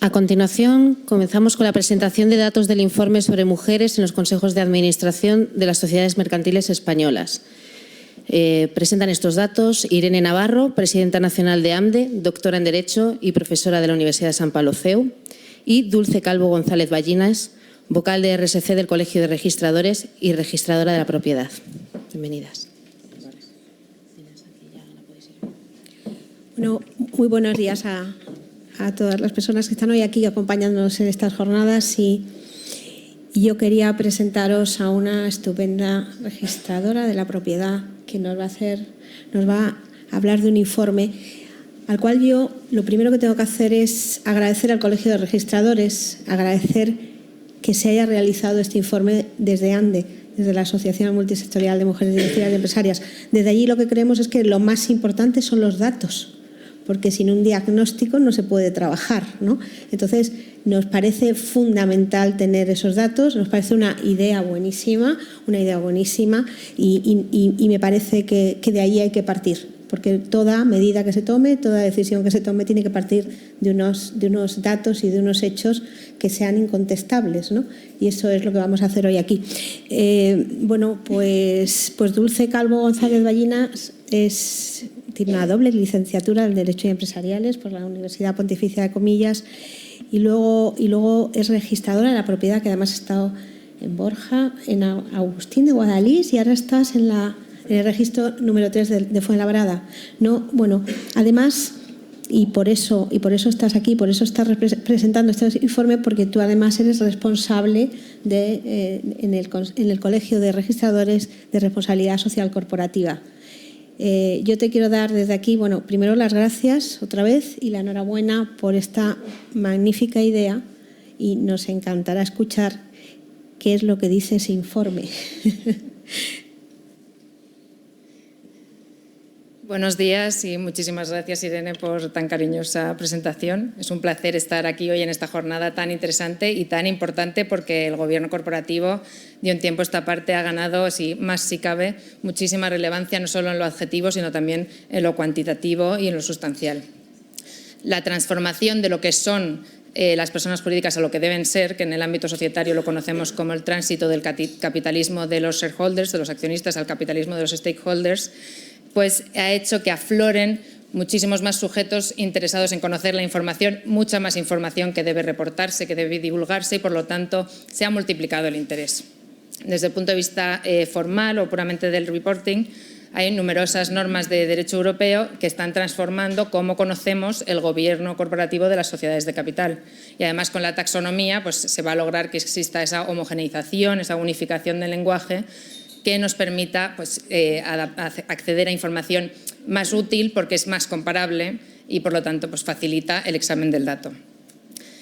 A continuación, comenzamos con la presentación de datos del informe sobre mujeres en los consejos de administración de las sociedades mercantiles españolas. Presentan estos datos Irene Navarro, presidenta nacional de AMDE, doctora en Derecho y profesora de la Universidad de San Pablo CEU, y Dulce Calvo González Ballinas, vocal de RSC del Colegio de Registradores y registradora de la propiedad. Bienvenidas. Bueno, muy buenos días a todas las personas que están hoy aquí acompañándonos en estas jornadas y yo quería presentaros a una estupenda registradora de la propiedad que nos va a hablar de un informe al cual yo lo primero que tengo que hacer es agradecer al Colegio de Registradores, agradecer que se haya realizado este informe desde ANDE, desde la Asociación Multisectorial de Mujeres Directivas y Empresarias. Desde allí lo que creemos es que lo más importante son los datos, porque sin un diagnóstico no se puede trabajar, ¿no? Entonces, nos parece fundamental tener esos datos, nos parece una idea buenísima y me parece que de ahí hay que partir, porque toda medida que se tome, toda decisión que se tome tiene que partir de unos datos y de unos hechos que sean incontestables, ¿no? Y eso es lo que vamos a hacer hoy aquí. Bueno, pues Dulce Calvo González Ballinas tiene una doble licenciatura en Derecho y Empresariales por la Universidad Pontificia de Comillas y luego es registradora de la propiedad, que además ha estado en Borja, en Agustín de Guadalís, y ahora estás en el registro número 3 de Fuenlabrada. No, bueno, además, y por eso estás aquí, por eso estás presentando este informe, porque tú además eres responsable en el Colegio de Registradores de Responsabilidad Social Corporativa. Yo te quiero dar desde aquí, bueno, primero las gracias otra vez y la enhorabuena por esta magnífica idea, y nos encantará escuchar qué es lo que dice ese informe. Buenos días y muchísimas gracias, Irene, por tan cariñosa presentación. Es un placer estar aquí hoy en esta jornada tan interesante y tan importante, porque el Gobierno corporativo de un tiempo a esta parte ha ganado, más si cabe, muchísima relevancia, no solo en lo adjetivo, sino también en lo cuantitativo y en lo sustancial. La transformación de lo que son las personas jurídicas a lo que deben ser, que en el ámbito societario lo conocemos como el tránsito del capitalismo de los shareholders, de los accionistas, al capitalismo de los stakeholders, pues ha hecho que afloren muchísimos más sujetos interesados en conocer la información, mucha más información que debe reportarse, que debe divulgarse, y por lo tanto se ha multiplicado el interés. Desde el punto de vista formal o puramente del reporting, hay numerosas normas de derecho europeo que están transformando cómo conocemos el gobierno corporativo de las sociedades de capital. Y además, con la taxonomía, pues se va a lograr que exista esa homogeneización, esa unificación del lenguaje, que nos permita acceder a información más útil, porque es más comparable y, por lo tanto, facilita el examen del dato.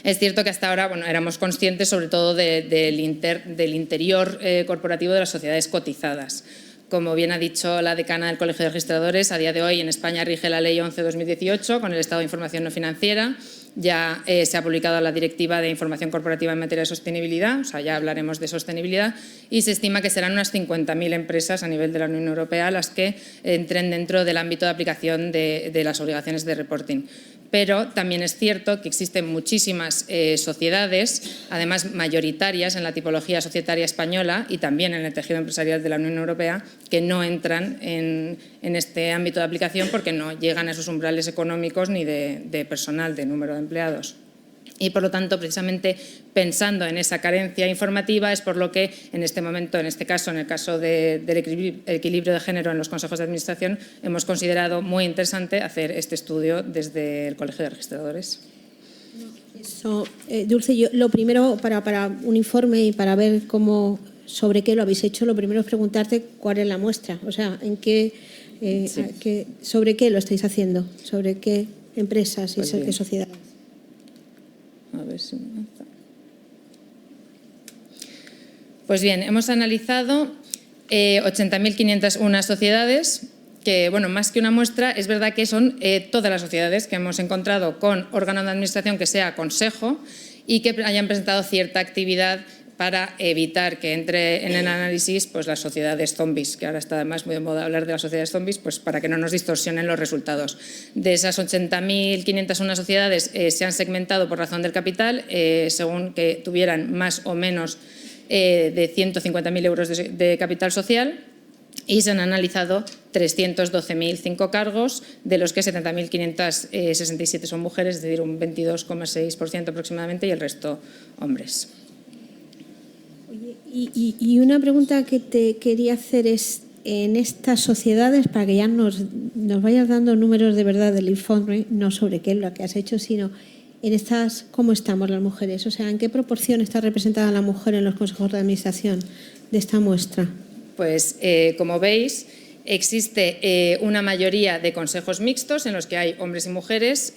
Es cierto que hasta ahora éramos conscientes sobre todo del interior corporativo de las sociedades cotizadas. Como bien ha dicho la decana del Colegio de Registradores, a día de hoy en España rige la Ley 11/2018 con el Estado de Información No Financiera. Ya se ha publicado la Directiva de Información Corporativa en materia de sostenibilidad, o sea, ya hablaremos de sostenibilidad, y se estima que serán unas 50.000 empresas a nivel de la Unión Europea las que entren dentro del ámbito de aplicación de las obligaciones de reporting. Pero también es cierto que existen muchísimas sociedades, además mayoritarias en la tipología societaria española y también en el tejido empresarial de la Unión Europea, que no entran en este ámbito de aplicación porque no llegan a esos umbrales económicos ni de personal, de número de empleados. Y, por lo tanto, precisamente pensando en esa carencia informativa, es por lo que en este momento, en este caso, en el caso del equilibrio de género en los consejos de administración, hemos considerado muy interesante hacer este estudio desde el Colegio de Registradores. Dulce, yo lo primero, para un informe y para ver sobre qué lo habéis hecho, lo primero es preguntarte cuál es la muestra, o sea, sobre qué lo estáis haciendo, sobre qué empresas y qué sociedades. A ver si me lanza. Pues bien, hemos analizado 80.501 sociedades que, más que una muestra, es verdad que son todas las sociedades que hemos encontrado con órgano de administración que sea consejo y que hayan presentado cierta actividad para evitar que entre en el análisis pues, las sociedades zombies, que ahora está además muy de moda hablar de las sociedades zombies, pues para que no nos distorsionen los resultados. De esas 80.501 sociedades se han segmentado por razón del capital, según que tuvieran más o menos de 150.000 euros de capital social, y se han analizado 312.005 cargos, de los que 70.567 son mujeres, es decir, un 22,6% aproximadamente, y el resto hombres. Y una pregunta que te quería hacer es, en estas sociedades, para que ya nos vayas dando números de verdad del informe, no sobre qué es lo que has hecho, sino en estas, ¿cómo estamos las mujeres? O sea, ¿en qué proporción está representada la mujer en los consejos de administración de esta muestra? Pues, como veis, existe una mayoría de consejos mixtos en los que hay hombres y mujeres,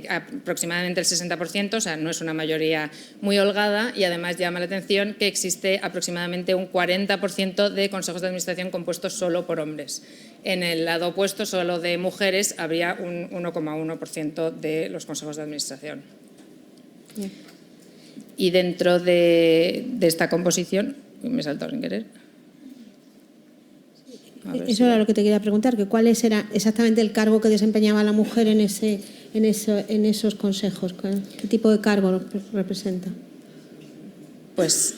aproximadamente el 60%, o sea, no es una mayoría muy holgada, y además llama la atención que existe aproximadamente un 40% de consejos de administración compuestos solo por hombres. En el lado opuesto, solo de mujeres, habría un 1,1% de los consejos de administración. Bien. Y dentro de esta composición, me he saltado sin querer. Eso era lo que te quería preguntar, que cuál era exactamente el cargo que desempeñaba la mujer en esos consejos. ¿Qué tipo de cargo representa? Pues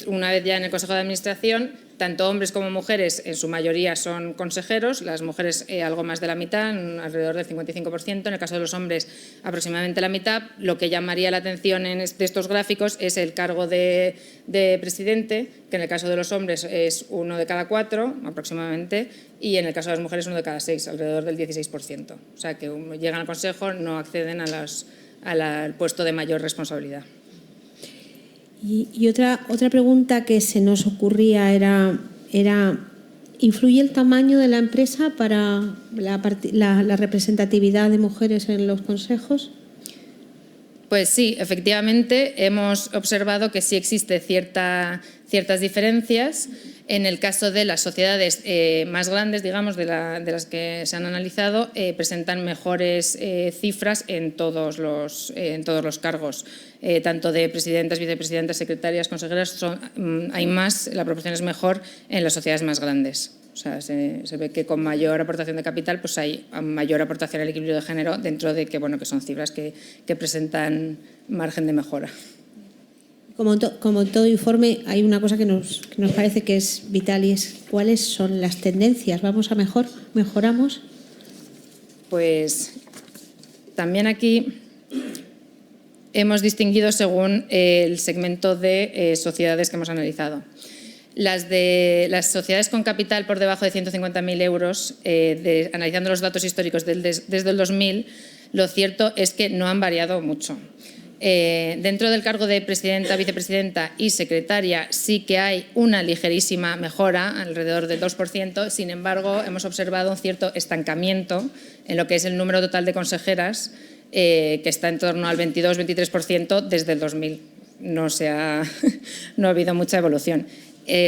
una vez ya en el Consejo de Administración, tanto hombres como mujeres en su mayoría son consejeros, las mujeres algo más de la mitad, alrededor del 55%, en el caso de los hombres aproximadamente la mitad. Lo que llamaría la atención de estos gráficos es el cargo de presidente, que en el caso de los hombres es 1 de cada 4 aproximadamente, y en el caso de las mujeres 1 de cada 6, alrededor del 16%. O sea que llegan al Consejo, no acceden al puesto de mayor responsabilidad. Y otra pregunta que se nos ocurría era ¿influye el tamaño de la empresa para la representatividad de mujeres en los consejos? Pues sí, efectivamente hemos observado que sí existe ciertas diferencias. En el caso de las sociedades más grandes, digamos, de las que se han analizado, presentan mejores cifras en todos los cargos, tanto de presidentas, vicepresidentas, secretarias, consejeras. La proporción es mejor en las sociedades más grandes. O sea, se ve que con mayor aportación de capital pues hay mayor aportación al equilibrio de género, dentro de que, bueno, que son cifras que presentan margen de mejora. Como todo informe, hay una cosa que nos parece que es vital, y es ¿cuáles son las tendencias? ¿Vamos a mejoramos? Pues también aquí hemos distinguido según el segmento de sociedades que hemos analizado. Las sociedades con capital por debajo de 150.000 euros, analizando los datos históricos desde el 2000, lo cierto es que no han variado mucho. Dentro del cargo de presidenta, vicepresidenta y secretaria sí que hay una ligerísima mejora, alrededor del 2%. Sin embargo, hemos observado un cierto estancamiento en lo que es el número total de consejeras, que está en torno al 22-23% desde el 2000. No ha habido mucha evolución.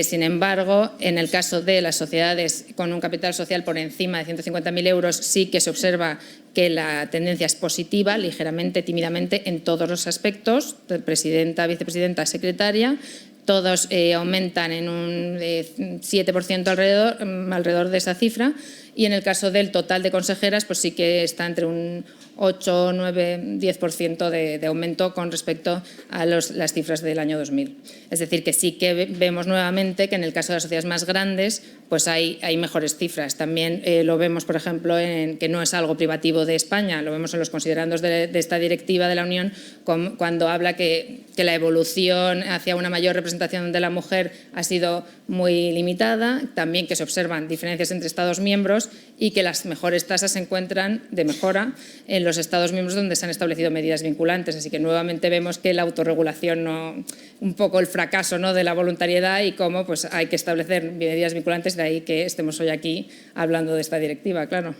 Sin embargo, en el caso de las sociedades con un capital social por encima de 150.000 euros, sí que se observa que la tendencia es positiva, ligeramente, tímidamente, en todos los aspectos, presidenta, vicepresidenta, secretaria. Todos aumentan en un 7% alrededor de esa cifra, y en el caso del total de consejeras pues sí que está entre un 8, 9, 10% de aumento con respecto a las cifras del año 2000. Es decir, que sí que vemos nuevamente que en el caso de las sociedades más grandes pues hay mejores cifras. También lo vemos, por ejemplo, en que no es algo privativo de España, lo vemos en los considerandos de esta directiva de la Unión, cuando habla que la evolución hacia una mayor representación de la mujer ha sido muy limitada, también que se observan diferencias entre Estados miembros y que las mejores tasas se encuentran de mejora en los Estados miembros donde se han establecido medidas vinculantes. Así que nuevamente vemos que la autorregulación, un poco el fracaso, ¿no?, de la voluntariedad, y cómo pues hay que establecer medidas vinculantes, de ahí que estemos hoy aquí hablando de esta directiva, claro.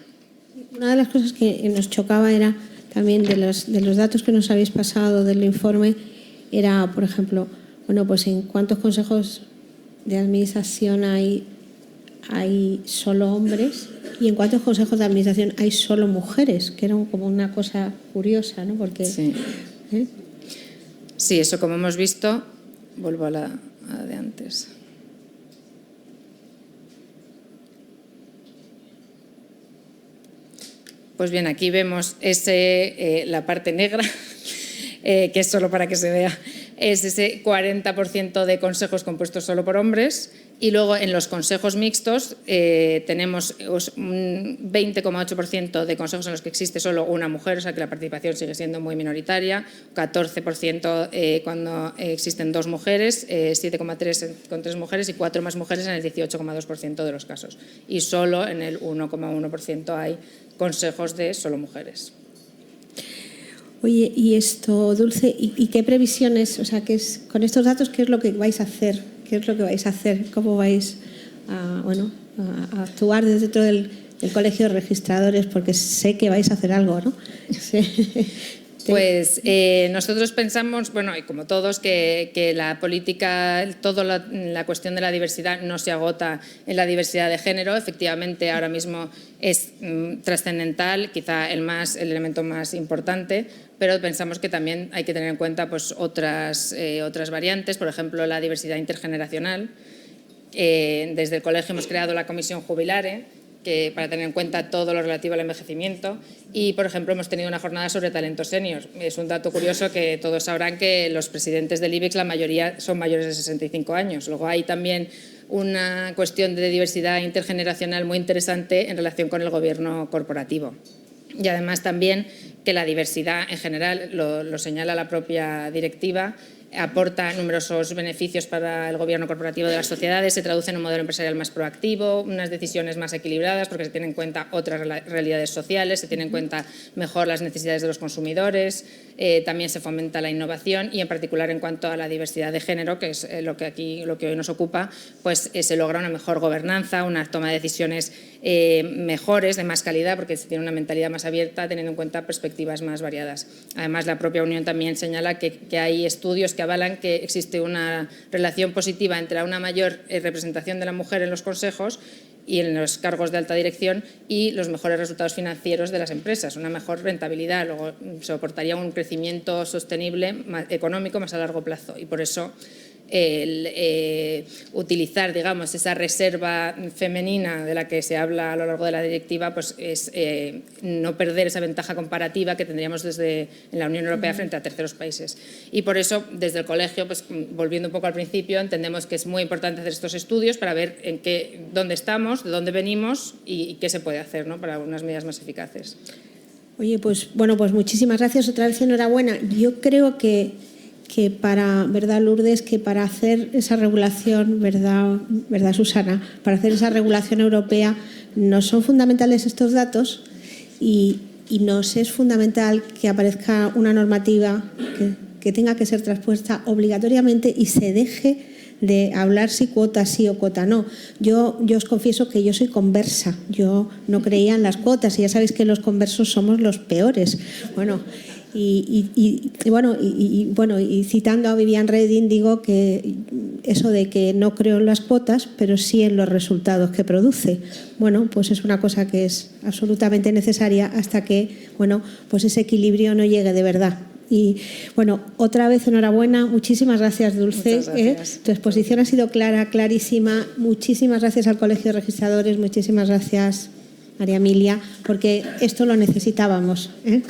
Una de las cosas que nos chocaba era también de los datos que nos habéis pasado del informe, era, por ejemplo, bueno, pues en cuántos consejos de administración hay solo hombres y en cuántos consejos de administración hay solo mujeres, que era como una cosa curiosa, ¿no? Porque sí. Sí, eso como hemos visto, vuelvo a la de antes. Pues bien, aquí vemos la parte negra, que es solo para que se vea, es ese 40% de consejos compuestos solo por hombres, y luego en los consejos mixtos tenemos un 20,8% de consejos en los que existe solo una mujer, o sea que la participación sigue siendo muy minoritaria, 14% cuando existen 2 mujeres, 7,3% con 3 mujeres y 4 más mujeres en el 18,2% de los casos. Y solo en el 1,1% hay consejos de solo mujeres. Oye, y esto, Dulce, ¿y qué previsiones, o sea, con estos datos, qué es lo que vais a hacer? ¿Qué es lo que vais a hacer? ¿Cómo vais a actuar dentro del Colegio de Registradores? Porque sé que vais a hacer algo, ¿no? Sí. Pues nosotros pensamos, bueno, y como todos, que la política, toda la cuestión de la diversidad no se agota en la diversidad de género. Efectivamente, ahora mismo es trascendental, quizá el elemento más importante, pero pensamos que también hay que tener en cuenta pues, otras variantes, por ejemplo, la diversidad intergeneracional. Desde el colegio hemos creado la Comisión Jubilare, para tener en cuenta todo lo relativo al envejecimiento, y por ejemplo hemos tenido una jornada sobre talento senior. Es un dato curioso que todos sabrán que los presidentes del IBEX la mayoría son mayores de 65 años. Luego hay también una cuestión de diversidad intergeneracional muy interesante en relación con el gobierno corporativo. Y además también que la diversidad en general, lo señala la propia directiva, aporta numerosos beneficios para el gobierno corporativo de las sociedades, se traduce en un modelo empresarial más proactivo, unas decisiones más equilibradas porque se tienen en cuenta otras realidades sociales, se tienen en cuenta mejor las necesidades de los consumidores, también se fomenta la innovación y en particular en cuanto a la diversidad de género, que es lo que hoy nos ocupa, pues se logra una mejor gobernanza, una toma de decisiones mejores, de más calidad, porque se tiene una mentalidad más abierta teniendo en cuenta perspectivas más variadas. Además, la propia Unión también señala que hay estudios que avalan que existe una relación positiva entre una mayor representación de la mujer en los consejos y en los cargos de alta dirección y los mejores resultados financieros de las empresas, una mejor rentabilidad, luego soportaría un crecimiento sostenible económico más a largo plazo y por eso utilizar, digamos, esa reserva femenina de la que se habla a lo largo de la directiva, pues es no perder esa ventaja comparativa que tendríamos en la Unión Europea frente a terceros países. Y por eso, desde el colegio, pues volviendo un poco al principio, entendemos que es muy importante hacer estos estudios para ver dónde estamos, de dónde venimos y qué se puede hacer, ¿no?, para unas medidas más eficaces. Oye, pues bueno, pues muchísimas gracias. Otra vez enhorabuena. Yo creo que ¿verdad, Lourdes? Que para hacer esa regulación, ¿verdad, Susana? Para hacer esa regulación europea nos son fundamentales estos datos y nos es fundamental que aparezca una normativa que tenga que ser traspuesta obligatoriamente y se deje de hablar si cuota sí o cuota no. Yo os confieso que yo soy conversa, yo no creía en las cuotas y ya sabéis que los conversos somos los peores. Bueno, y citando a Viviane Reding digo que eso de que no creo en las cuotas pero sí en los resultados que produce, bueno, pues es una cosa que es absolutamente necesaria hasta que, bueno, pues ese equilibrio no llegue de verdad. Y bueno, otra vez enhorabuena, muchísimas gracias, Dulce. Muchas gracias. Tu exposición ha sido clara, clarísima. Muchísimas gracias al Colegio de Registradores, muchísimas gracias, María Emilia, porque esto lo necesitábamos, ¿eh?